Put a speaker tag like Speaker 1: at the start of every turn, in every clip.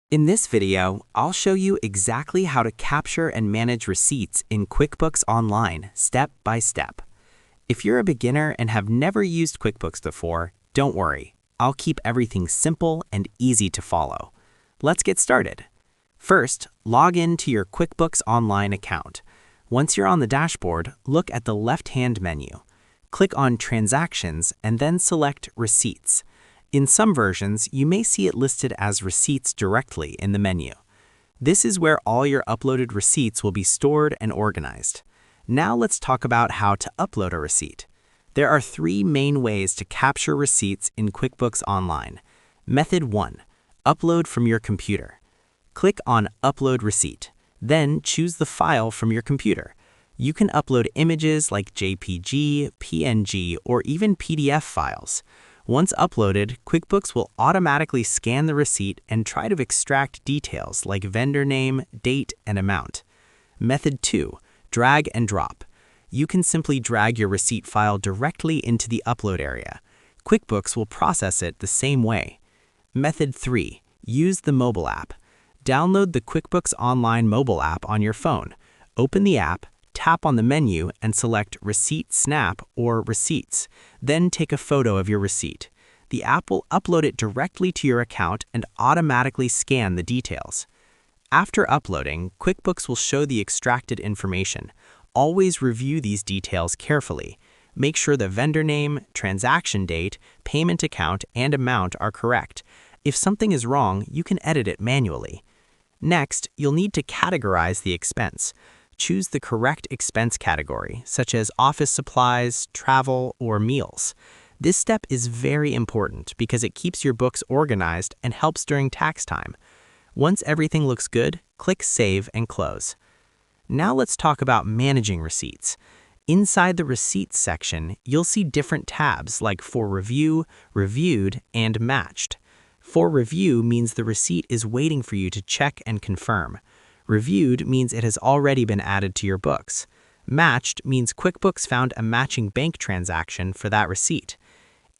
Speaker 1: In this video, I'll show you exactly how to capture and manage receipts in QuickBooks Online, step by step. If you're a beginner and have never used QuickBooks before, don't worry. I'll keep everything simple and easy to follow. Let's get started. First, log in to your QuickBooks Online account. Once you're on the dashboard, look at the left-hand menu. Click on Transactions and then select Receipts. In some versions, you may see it listed as Receipts directly in the menu. This is where all your uploaded receipts will be stored and organized. Now let's talk about how to upload a receipt. There are three main ways to capture receipts in QuickBooks Online. Method 1. Upload from your computer. Click on Upload Receipt. Then choose the file from your computer. You can upload images like JPG, PNG, or even PDF files. Once uploaded, QuickBooks will automatically scan the receipt and try to extract details like vendor name, date, and amount. Method 2. Drag and drop. You can simply drag your receipt file directly into the upload area. QuickBooks will process it the same way. Method 3. Use the mobile app. Download the QuickBooks Online mobile app on your phone. Open the app, tap on the menu and select Receipt Snap or Receipts. Then take a photo of your receipt. The app will upload it directly to your account and automatically scan the details. After uploading, QuickBooks will show the extracted information. Always review these details carefully. Make sure the vendor name, transaction date, payment account, and amount are correct. If something is wrong, you can edit it manually. Next, you'll need to categorize the expense. Choose the correct expense category, such as office supplies, travel, or meals. This step is very important because it keeps your books organized and helps during tax time. Once everything looks good, click Save and Close. Now let's talk about managing receipts. Inside the Receipts section, you'll see different tabs like For Review, Reviewed, and Matched. For Review means the receipt is waiting for you to check and confirm. Reviewed means it has already been added to your books. Matched means QuickBooks found a matching bank transaction for that receipt.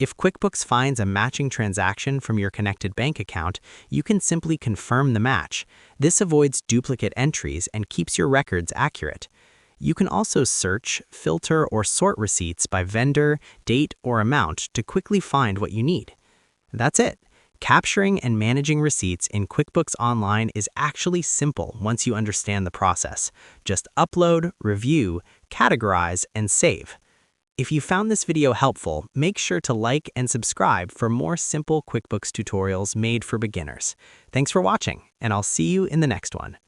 Speaker 1: If QuickBooks finds a matching transaction from your connected bank account, you can simply confirm the match. This avoids duplicate entries and keeps your records accurate. You can also search, filter, or sort receipts by vendor, date, or amount to quickly find what you need. That's it. Capturing and managing receipts in QuickBooks Online is actually simple once you understand the process. Just upload, review, categorize, and save. If you found this video helpful, make sure to like and subscribe for more simple QuickBooks tutorials made for beginners. Thanks for watching, and I'll see you in the next one.